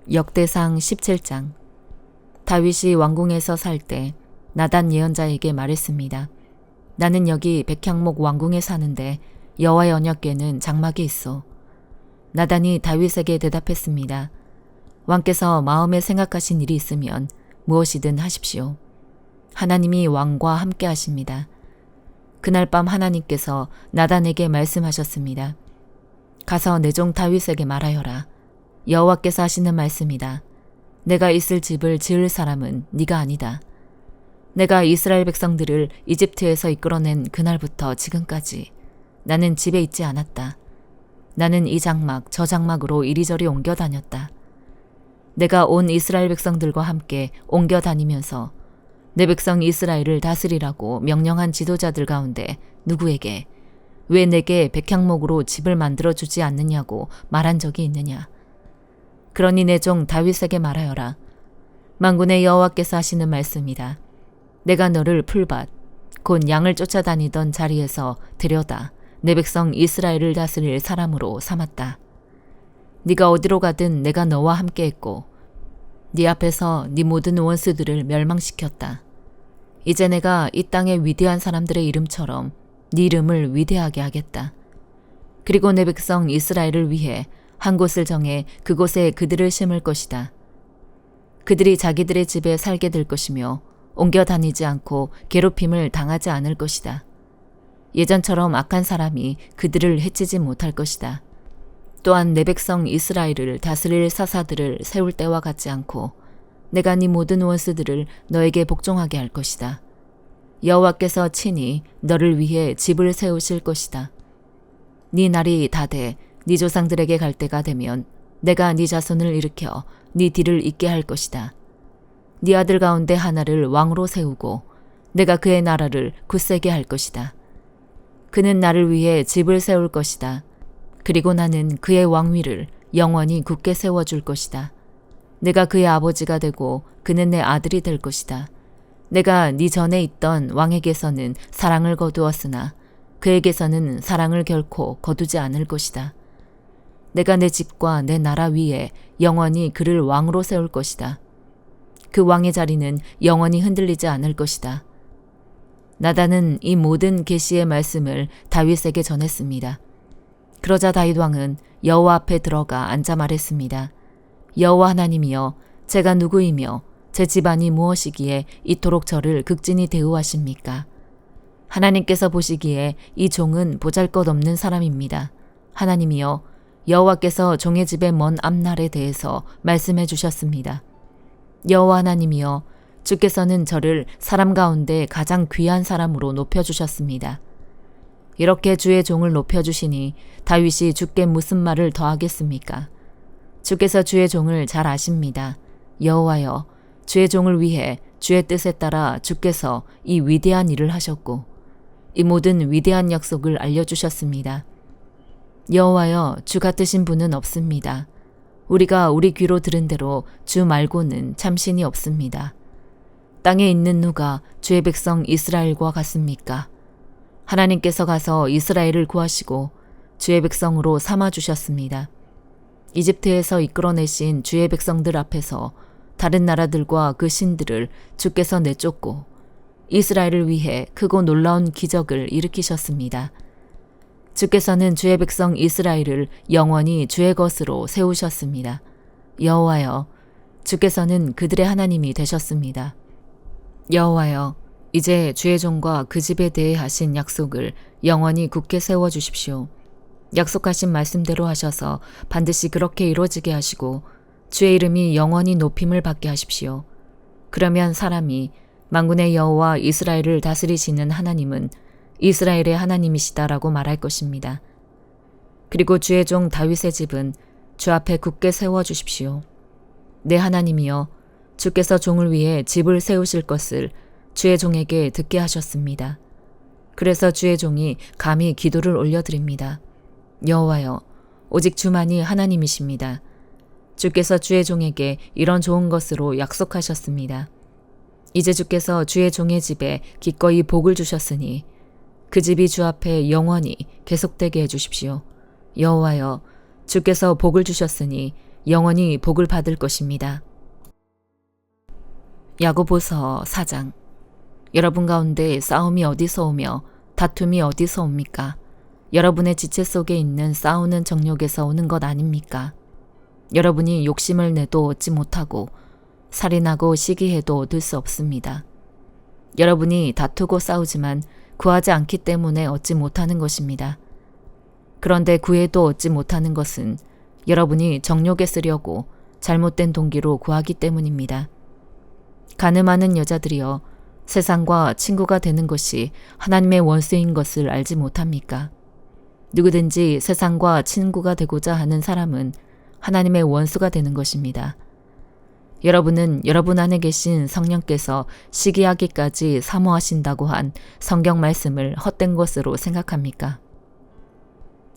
역대상 17장. 다윗이 왕궁에서 살 때 나단 예언자에게 말했습니다. 나는 여기 백향목 왕궁에 사는데 여호와의 언약궤는 장막에 있어. 나단이 다윗에게 대답했습니다. 왕께서 마음에 생각하신 일이 있으면 무엇이든 하십시오. 하나님이 왕과 함께 하십니다. 그날 밤 하나님께서 나단에게 말씀하셨습니다. 가서 내 종 다윗에게 말하여라. 여호와께서 하시는 말씀이다. 내가 있을 집을 지을 사람은 네가 아니다. 내가 이스라엘 백성들을 이집트에서 이끌어낸 그날부터 지금까지 나는 집에 있지 않았다. 나는 이 장막 저 장막으로 이리저리 옮겨 다녔다. 내가 온 이스라엘 백성들과 함께 옮겨 다니면서 내 백성 이스라엘을 다스리라고 명령한 지도자들 가운데 누구에게 왜 내게 백향목으로 집을 만들어 주지 않느냐고 말한 적이 있느냐. 그러니 내 종 다윗에게 말하여라. 만군의 여호와께서 하시는 말씀이다. 내가 너를 풀밭 곧 양을 쫓아다니던 자리에서 데려다 내 백성 이스라엘을 다스릴 사람으로 삼았다. 네가 어디로 가든 내가 너와 함께했고 네 앞에서 네 모든 원수들을 멸망시켰다. 이제 내가 이 땅의 위대한 사람들의 이름처럼 네 이름을 위대하게 하겠다. 그리고 내 백성 이스라엘을 위해 한 곳을 정해 그곳에 그들을 심을 것이다. 그들이 자기들의 집에 살게 될 것이며 옮겨 다니지 않고 괴롭힘을 당하지 않을 것이다. 예전처럼 악한 사람이 그들을 해치지 못할 것이다. 또한 내 백성 이스라엘을 다스릴 사사들을 세울 때와 같지 않고 내가 네 모든 원수들을 너에게 복종하게 할 것이다. 여호와께서 친히 너를 위해 집을 세우실 것이다. 네 날이 다돼 네 조상들에게 갈 때가 되면 내가 네 자손을 일으켜 네 뒤를 잇게 할 것이다. 네 아들 가운데 하나를 왕으로 세우고 내가 그의 나라를 굳세게 할 것이다. 그는 나를 위해 집을 세울 것이다. 그리고 나는 그의 왕위를 영원히 굳게 세워줄 것이다. 내가 그의 아버지가 되고 그는 내 아들이 될 것이다. 내가 네 전에 있던 왕에게서는 사랑을 거두었으나 그에게서는 사랑을 결코 거두지 않을 것이다. 내가 내 집과 내 나라 위에 영원히 그를 왕으로 세울 것이다. 그 왕의 자리는 영원히 흔들리지 않을 것이다. 나단은 이 모든 계시의 말씀을 다윗에게 전했습니다. 그러자 다윗 왕은 여호와 앞에 들어가 앉아 말했습니다. 여호와 하나님이여, 제가 누구이며 제 집안이 무엇이기에 이토록 저를 극진히 대우하십니까? 하나님께서 보시기에 이 종은 보잘것없는 사람입니다. 하나님이여, 여호와께서 종의 집의 먼 앞날에 대해서 말씀해 주셨습니다. 여호와 하나님이여, 주께서는 저를 사람 가운데 가장 귀한 사람으로 높여주셨습니다. 이렇게 주의 종을 높여주시니 다윗이 주께 무슨 말을 더하겠습니까? 주께서 주의 종을 잘 아십니다. 여호와여, 주의 종을 위해 주의 뜻에 따라 주께서 이 위대한 일을 하셨고 이 모든 위대한 약속을 알려주셨습니다. 여호와여, 주 같으신 분은 없습니다. 우리가 우리 귀로 들은 대로 주 말고는 참신이 없습니다. 땅에 있는 누가 주의 백성 이스라엘과 같습니까? 하나님께서 가서 이스라엘을 구하시고 주의 백성으로 삼아주셨습니다. 이집트에서 이끌어내신 주의 백성들 앞에서 다른 나라들과 그 신들을 주께서 내쫓고 이스라엘을 위해 크고 놀라운 기적을 일으키셨습니다. 주께서는 주의 백성 이스라엘을 영원히 주의 것으로 세우셨습니다. 여호와여, 주께서는 그들의 하나님이 되셨습니다. 여호와여, 이제 주의 종과 그 집에 대해 하신 약속을 영원히 굳게 세워주십시오. 약속하신 말씀대로 하셔서 반드시 그렇게 이루어지게 하시고 주의 이름이 영원히 높임을 받게 하십시오. 그러면 사람이 만군의 여호와 이스라엘을 다스리시는 하나님은 이스라엘의 하나님이시다라고 말할 것입니다. 그리고 주의 종 다윗의 집은 주 앞에 굳게 세워주십시오. 내 하나님이여, 주께서 종을 위해 집을 세우실 것을 주의 종에게 듣게 하셨습니다. 그래서 주의 종이 감히 기도를 올려드립니다. 여호와여, 오직 주만이 하나님이십니다. 주께서 주의 종에게 이런 좋은 것으로 약속하셨습니다. 이제 주께서 주의 종의 집에 기꺼이 복을 주셨으니 그 집이 주 앞에 영원히 계속되게 해주십시오. 여호와여, 주께서 복을 주셨으니 영원히 복을 받을 것입니다. 야고보서 4장. 여러분 가운데 싸움이 어디서 오며 다툼이 어디서 옵니까? 여러분의 지체 속에 있는 싸우는 정욕에서 오는 것 아닙니까? 여러분이 욕심을 내도 얻지 못하고 살인하고 시기해도 얻을 수 없습니다. 여러분이 다투고 싸우지만 구하지 않기 때문에 얻지 못하는 것입니다. 그런데 구해도 얻지 못하는 것은 여러분이 정욕에 쓰려고 잘못된 동기로 구하기 때문입니다. 가늠하는 여자들이여, 세상과 친구가 되는 것이 하나님의 원수인 것을 알지 못합니까? 누구든지 세상과 친구가 되고자 하는 사람은 하나님의 원수가 되는 것입니다. 여러분은 여러분 안에 계신 성령께서 시기하기까지 사모하신다고 한 성경 말씀을 헛된 것으로 생각합니까?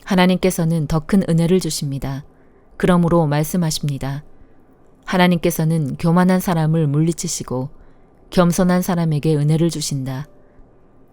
하나님께서는 더 큰 은혜를 주십니다. 그러므로 말씀하십니다. 하나님께서는 교만한 사람을 물리치시고 겸손한 사람에게 은혜를 주신다.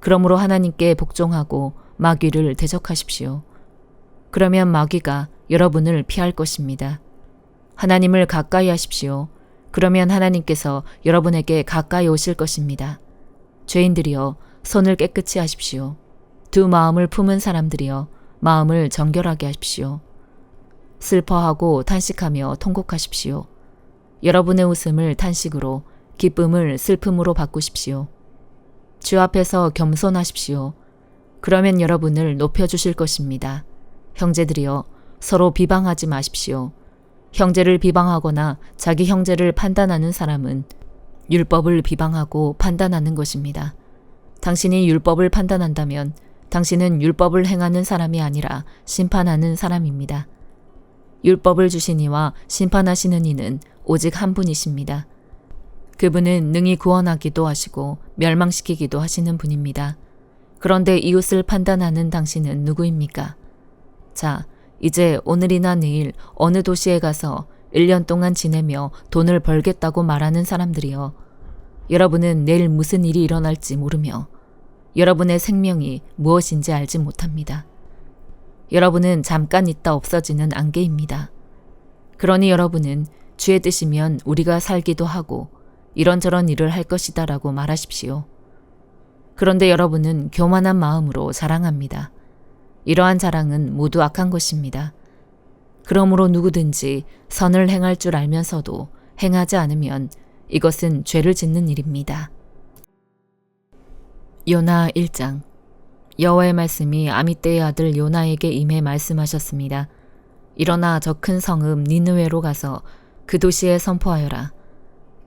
그러므로 하나님께 복종하고 마귀를 대적하십시오. 그러면 마귀가 여러분을 피할 것입니다. 하나님을 가까이 하십시오. 그러면 하나님께서 여러분에게 가까이 오실 것입니다. 죄인들이여, 손을 깨끗이 하십시오. 두 마음을 품은 사람들이여, 마음을 정결하게 하십시오. 슬퍼하고 탄식하며 통곡하십시오. 여러분의 웃음을 탄식으로, 기쁨을 슬픔으로 바꾸십시오. 주 앞에서 겸손하십시오. 그러면 여러분을 높여주실 것입니다. 형제들이여, 서로 비방하지 마십시오. 형제를 비방하거나 자기 형제를 판단하는 사람은 율법을 비방하고 판단하는 것입니다. 당신이 율법을 판단한다면 당신은 율법을 행하는 사람이 아니라 심판하는 사람입니다. 율법을 주신 이와 심판하시는 이는 오직 한 분이십니다. 그분은 능히 구원하기도 하시고 멸망시키기도 하시는 분입니다. 그런데 이웃을 판단하는 당신은 누구입니까? 자, 이제 오늘이나 내일 어느 도시에 가서 1년 동안 지내며 돈을 벌겠다고 말하는 사람들이여, 여러분은 내일 무슨 일이 일어날지 모르며 여러분의 생명이 무엇인지 알지 못합니다. 여러분은 잠깐 있다 없어지는 안개입니다. 그러니 여러분은 주의 뜻이면 우리가 살기도 하고 이런저런 일을 할 것이다 라고 말하십시오. 그런데 여러분은 교만한 마음으로 자랑합니다. 이러한 자랑은 모두 악한 것입니다. 그러므로 누구든지 선을 행할 줄 알면서도 행하지 않으면 이것은 죄를 짓는 일입니다. 요나 1장. 여호와의 말씀이 아미떼의 아들 요나에게 임해 말씀하셨습니다. 일어나 저 큰 성읍 니느웨로 가서 그 도시에 선포하여라.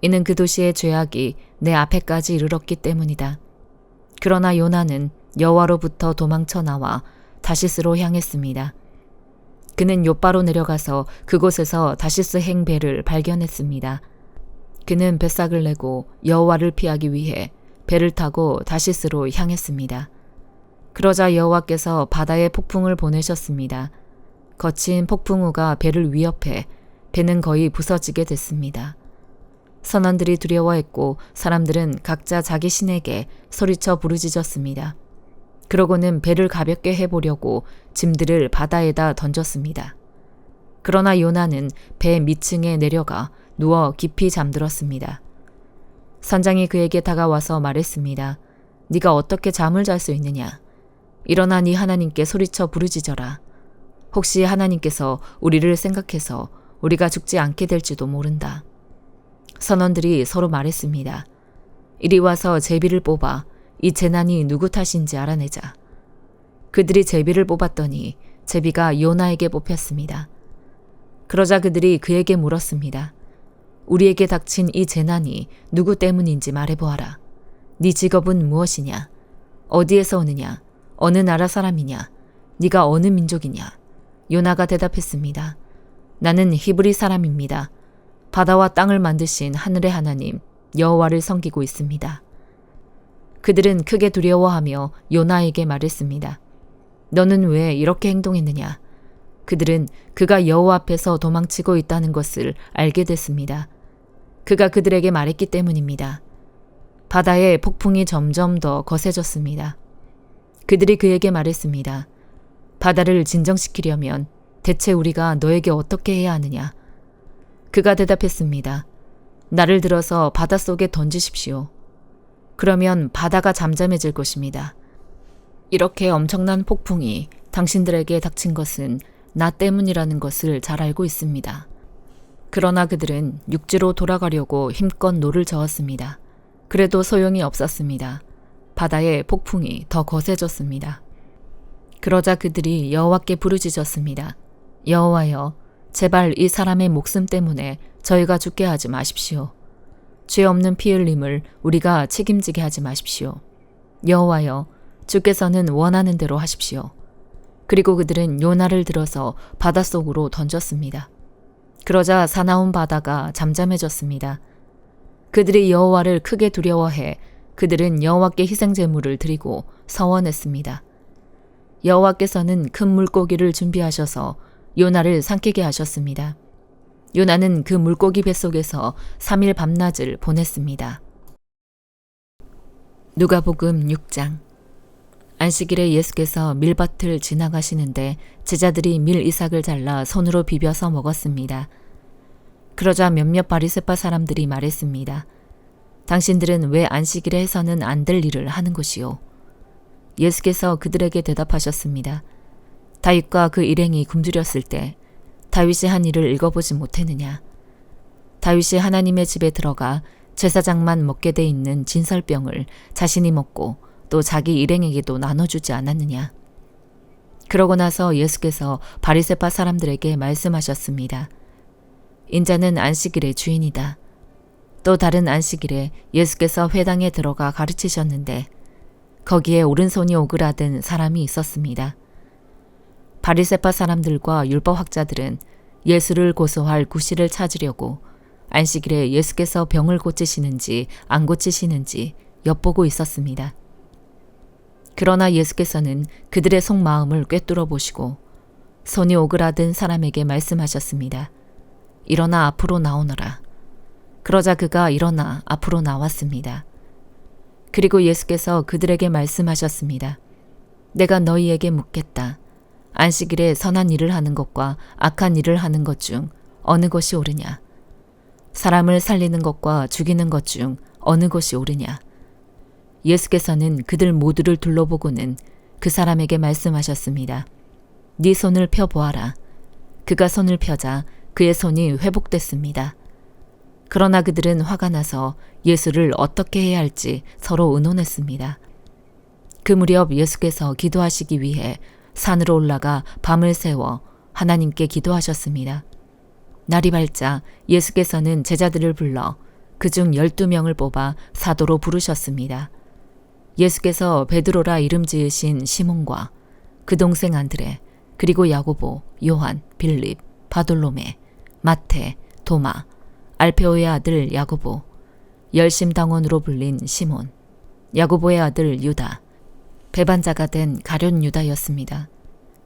이는 그 도시의 죄악이 내 앞에까지 이르렀기 때문이다. 그러나 요나는 여호와로부터 도망쳐 나와 다시스로 향했습니다. 그는 욥바로 내려가서 그곳에서 다시스 행 배를 발견했습니다. 그는 뱃삭을 내고 여호와를 피하기 위해 배를 타고 다시스로 향했습니다. 그러자 여호와께서 바다에 폭풍을 보내셨습니다. 거친 폭풍우가 배를 위협해 배는 거의 부서지게 됐습니다. 선원들이 두려워했고 사람들은 각자 자기 신에게 소리쳐 부르짖었습니다. 그러고는 배를 가볍게 해보려고 짐들을 바다에다 던졌습니다. 그러나 요나는 배 밑층에 내려가 누워 깊이 잠들었습니다. 선장이 그에게 다가와서 말했습니다. 네가 어떻게 잠을 잘 수 있느냐? 일어나 네 하나님께 소리쳐 부르짖어라. 혹시 하나님께서 우리를 생각해서 우리가 죽지 않게 될지도 모른다. 선원들이 서로 말했습니다. 이리 와서 제비를 뽑아 이 재난이 누구 탓인지 알아내자. 그들이 제비를 뽑았더니 제비가 요나에게 뽑혔습니다. 그러자 그들이 그에게 물었습니다. 우리에게 닥친 이 재난이 누구 때문인지 말해보아라. 네 직업은 무엇이냐? 어디에서 오느냐? 어느 나라 사람이냐? 네가 어느 민족이냐? 요나가 대답했습니다. 나는 히브리 사람입니다. 바다와 땅을 만드신 하늘의 하나님 여호와를 섬기고 있습니다. 그들은 크게 두려워하며 요나에게 말했습니다. 너는 왜 이렇게 행동했느냐? 그들은 그가 여호와 앞에서 도망치고 있다는 것을 알게 됐습니다. 그가 그들에게 말했기 때문입니다. 바다의 폭풍이 점점 더 거세졌습니다. 그들이 그에게 말했습니다. 바다를 진정시키려면 대체 우리가 너에게 어떻게 해야 하느냐? 그가 대답했습니다. 나를 들어서 바닷속에 던지십시오. 그러면 바다가 잠잠해질 것입니다. 이렇게 엄청난 폭풍이 당신들에게 닥친 것은 나 때문이라는 것을 잘 알고 있습니다. 그러나 그들은 육지로 돌아가려고 힘껏 노를 저었습니다. 그래도 소용이 없었습니다. 바다의 폭풍이 더 거세졌습니다. 그러자 그들이 여호와께 부르짖었습니다. 여호와여, 제발 이 사람의 목숨 때문에 저희가 죽게 하지 마십시오. 죄 없는 피 흘림을 우리가 책임지게 하지 마십시오. 여호와여, 주께서는 원하는 대로 하십시오. 그리고 그들은 요나를 들어서 바닷속으로 던졌습니다. 그러자 사나운 바다가 잠잠해졌습니다. 그들이 여호와를 크게 두려워해 그들은 여호와께 희생 제물을 드리고 서원했습니다. 여호와께서는 큰 물고기를 준비하셔서 요나를 삼키게 하셨습니다. 요나는 그 물고기 뱃속에서 3일 밤낮을 보냈습니다. 누가복음 6장. 안식일에 예수께서 밀밭을 지나가시는데 제자들이 밀 이삭을 잘라 손으로 비벼서 먹었습니다. 그러자 몇몇 바리새파 사람들이 말했습니다. 당신들은 왜 안식일에 해서는 안 될 일을 하는 것이요? 예수께서 그들에게 대답하셨습니다. 다윗과 그 일행이 굶주렸을 때 다윗이 한 일을 읽어보지 못했느냐? 다윗이 하나님의 집에 들어가 제사장만 먹게 돼 있는 진설병을 자신이 먹고 또 자기 일행에게도 나눠주지 않았느냐? 그러고 나서 예수께서 바리새파 사람들에게 말씀하셨습니다. 인자는 안식일의 주인이다. 또 다른 안식일에 예수께서 회당에 들어가 가르치셨는데 거기에 오른손이 오그라든 사람이 있었습니다. 바리새파 사람들과 율법학자들은 예수를 고소할 구실을 찾으려고 안식일에 예수께서 병을 고치시는지 안 고치시는지 엿보고 있었습니다. 그러나 예수께서는 그들의 속마음을 꿰뚫어 보시고 손이 오그라든 사람에게 말씀하셨습니다. 일어나 앞으로 나오너라. 그러자 그가 일어나 앞으로 나왔습니다. 그리고 예수께서 그들에게 말씀하셨습니다. 내가 너희에게 묻겠다. 안식일에 선한 일을 하는 것과 악한 일을 하는 것 중 어느 것이 옳으냐? 사람을 살리는 것과 죽이는 것 중 어느 것이 옳으냐? 예수께서는 그들 모두를 둘러보고는 그 사람에게 말씀하셨습니다. 네 손을 펴보아라. 그가 손을 펴자 그의 손이 회복됐습니다. 그러나 그들은 화가 나서 예수를 어떻게 해야 할지 서로 의논했습니다. 그 무렵 예수께서 기도하시기 위해 산으로 올라가 밤을 새워 하나님께 기도하셨습니다. 날이 밝자 예수께서는 제자들을 불러 그중 12명을 뽑아 사도로 부르셨습니다. 예수께서 베드로라 이름 지으신 시몬과 그 동생 안드레, 그리고 야고보, 요한, 빌립, 바돌로메, 마태, 도마, 알페오의 아들 야고보, 열심당원으로 불린 시몬, 야고보의 아들 유다, 배반자가 된 가룟 유다였습니다.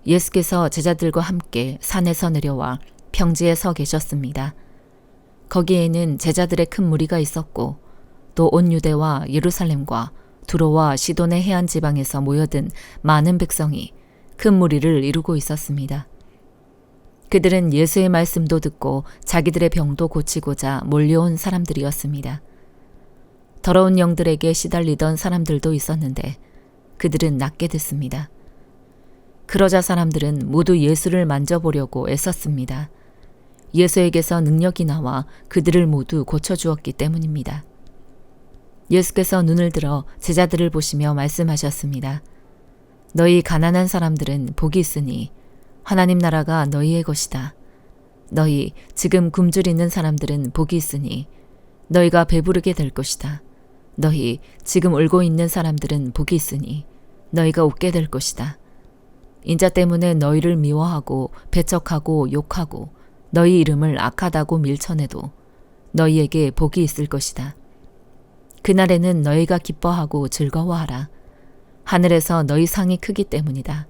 예수께서 제자들과 함께 산에서 내려와 평지에 서 계셨습니다. 거기에는 제자들의 큰 무리가 있었고 또 온 유대와 예루살렘과 두로와 시돈의 해안 지방에서 모여든 많은 백성이 큰 무리를 이루고 있었습니다. 그들은 예수의 말씀도 듣고 자기들의 병도 고치고자 몰려온 사람들이었습니다. 더러운 영들에게 시달리던 사람들도 있었는데 그들은 낮게 듣습니다. 그러자 사람들은 모두 예수를 만져보려고 애썼습니다. 예수에게서 능력이 나와 그들을 모두 고쳐주었기 때문입니다. 예수께서 눈을 들어 제자들을 보시며 말씀하셨습니다. 너희 가난한 사람들은 복이 있으니 하나님 나라가 너희의 것이다. 너희 지금 굶주리는 사람들은 복이 있으니 너희가 배부르게 될 것이다. 너희 지금 울고 있는 사람들은 복이 있으니 너희가 웃게 될 것이다. 인자 때문에 너희를 미워하고 배척하고 욕하고 너희 이름을 악하다고 밀쳐내도 너희에게 복이 있을 것이다. 그날에는 너희가 기뻐하고 즐거워하라. 하늘에서 너희 상이 크기 때문이다.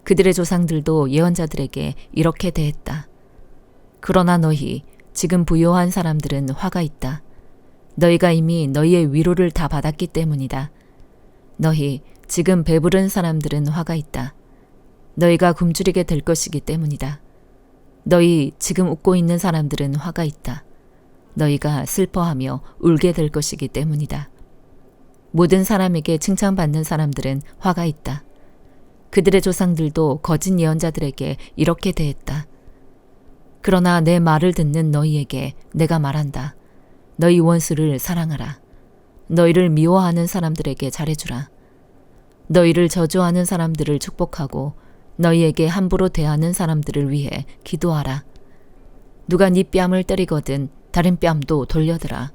그들의 조상들도 예언자들에게 이렇게 대했다. 그러나 너희 지금 부요한 사람들은 화가 있다. 너희가 이미 너희의 위로를 다 받았기 때문이다. 너희 지금 배부른 사람들은 화가 있다. 너희가 굶주리게 될 것이기 때문이다. 너희 지금 웃고 있는 사람들은 화가 있다. 너희가 슬퍼하며 울게 될 것이기 때문이다. 모든 사람에게 칭찬받는 사람들은 화가 있다. 그들의 조상들도 거짓 예언자들에게 이렇게 대했다. 그러나 내 말을 듣는 너희에게 내가 말한다. 너희 원수를 사랑하라. 너희를 미워하는 사람들에게 잘해주라. 너희를 저주하는 사람들을 축복하고 너희에게 함부로 대하는 사람들을 위해 기도하라. 누가 네 뺨을 때리거든 다른 뺨도 돌려드라.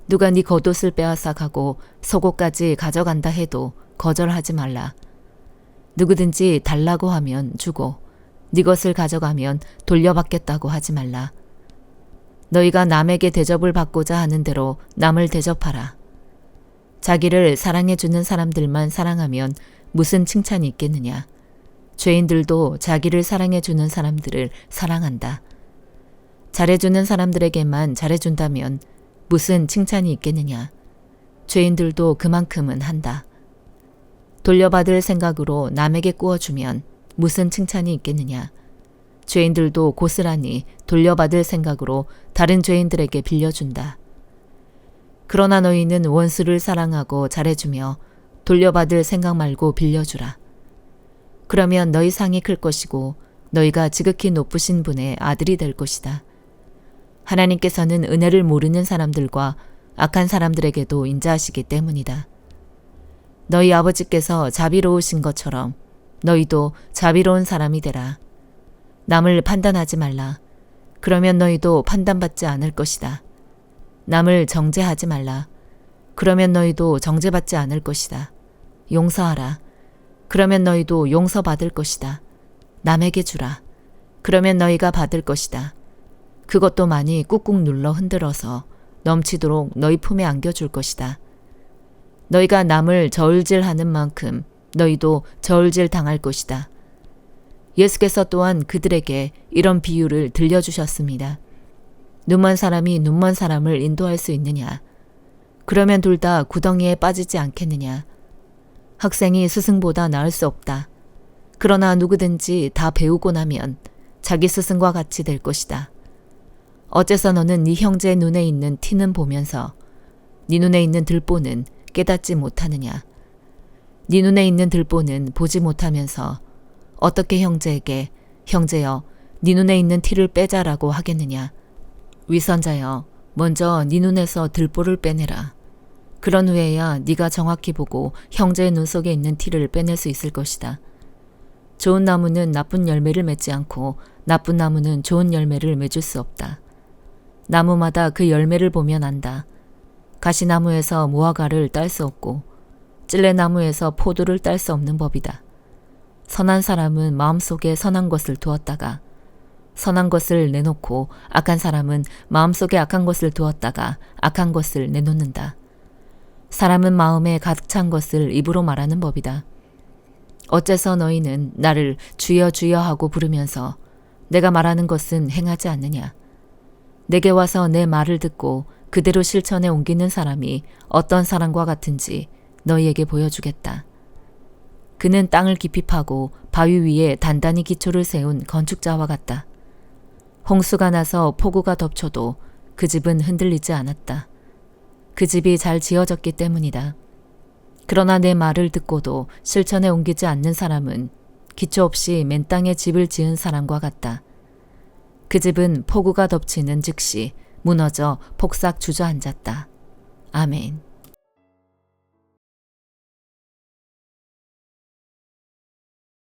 누가 네 겉옷을 빼앗아 가고 속옷까지 가져간다 해도 거절하지 말라. 누구든지 달라고 하면 주고 네 것을 가져가면 돌려받겠다고 하지 말라. 너희가 남에게 대접을 받고자 하는 대로 남을 대접하라. 자기를 사랑해주는 사람들만 사랑하면 무슨 칭찬이 있겠느냐. 죄인들도 자기를 사랑해주는 사람들을 사랑한다. 잘해주는 사람들에게만 잘해준다면 무슨 칭찬이 있겠느냐. 죄인들도 그만큼은 한다. 돌려받을 생각으로 남에게 꾸어주면 무슨 칭찬이 있겠느냐. 죄인들도 고스란히 돌려받을 생각으로 다른 죄인들에게 빌려준다. 그러나 너희는 원수를 사랑하고 잘해주며 돌려받을 생각 말고 빌려주라. 그러면 너희 상이 클 것이고 너희가 지극히 높으신 분의 아들이 될 것이다. 하나님께서는 은혜를 모르는 사람들과 악한 사람들에게도 인자하시기 때문이다. 너희 아버지께서 자비로우신 것처럼 너희도 자비로운 사람이 되라. 남을 판단하지 말라. 그러면 너희도 판단받지 않을 것이다. 남을 정죄하지 말라. 그러면 너희도 정죄받지 않을 것이다. 용서하라. 그러면 너희도 용서받을 것이다. 남에게 주라. 그러면 너희가 받을 것이다. 그것도 많이 꾹꾹 눌러 흔들어서 넘치도록 너희 품에 안겨줄 것이다. 너희가 남을 저울질하는 만큼 너희도 저울질 당할 것이다. 예수께서 또한 그들에게 이런 비유를 들려주셨습니다. 눈먼 사람이 눈먼 사람을 인도할 수 있느냐? 그러면 둘 다 구덩이에 빠지지 않겠느냐? 학생이 스승보다 나을 수 없다. 그러나 누구든지 다 배우고 나면 자기 스승과 같이 될 것이다. 어째서 너는 네 형제의 눈에 있는 티는 보면서 네 눈에 있는 들보는 깨닫지 못하느냐? 네 눈에 있는 들보는 보지 못하면서 어떻게 형제에게 형제여 네 눈에 있는 티를 빼자라고 하겠느냐? 위선자여 먼저 네 눈에서 들보를 빼내라. 그런 후에야 네가 정확히 보고 형제의 눈 속에 있는 티를 빼낼 수 있을 것이다. 좋은 나무는 나쁜 열매를 맺지 않고 나쁜 나무는 좋은 열매를 맺을 수 없다. 나무마다 그 열매를 보면 안다. 가시나무에서 무화과를 딸 수 없고 찔레나무에서 포도를 딸 수 없는 법이다. 선한 사람은 마음속에 선한 것을 두었다가 선한 것을 내놓고 악한 사람은 마음속에 악한 것을 두었다가 악한 것을 내놓는다. 사람은 마음에 가득 찬 것을 입으로 말하는 법이다. 어째서 너희는 나를 주여 주여 하고 부르면서 내가 말하는 것은 행하지 않느냐? 내게 와서 내 말을 듣고 그대로 실천에 옮기는 사람이 어떤 사람과 같은지 너희에게 보여주겠다. 그는 땅을 깊이 파고 바위 위에 단단히 기초를 세운 건축자와 같다. 홍수가 나서 폭우가 덮쳐도 그 집은 흔들리지 않았다. 그 집이 잘 지어졌기 때문이다. 그러나 내 말을 듣고도 실천에 옮기지 않는 사람은 기초 없이 맨 땅에 집을 지은 사람과 같다. 그 집은 폭우가 덮치는 즉시 무너져 폭삭 주저앉았다. 아멘.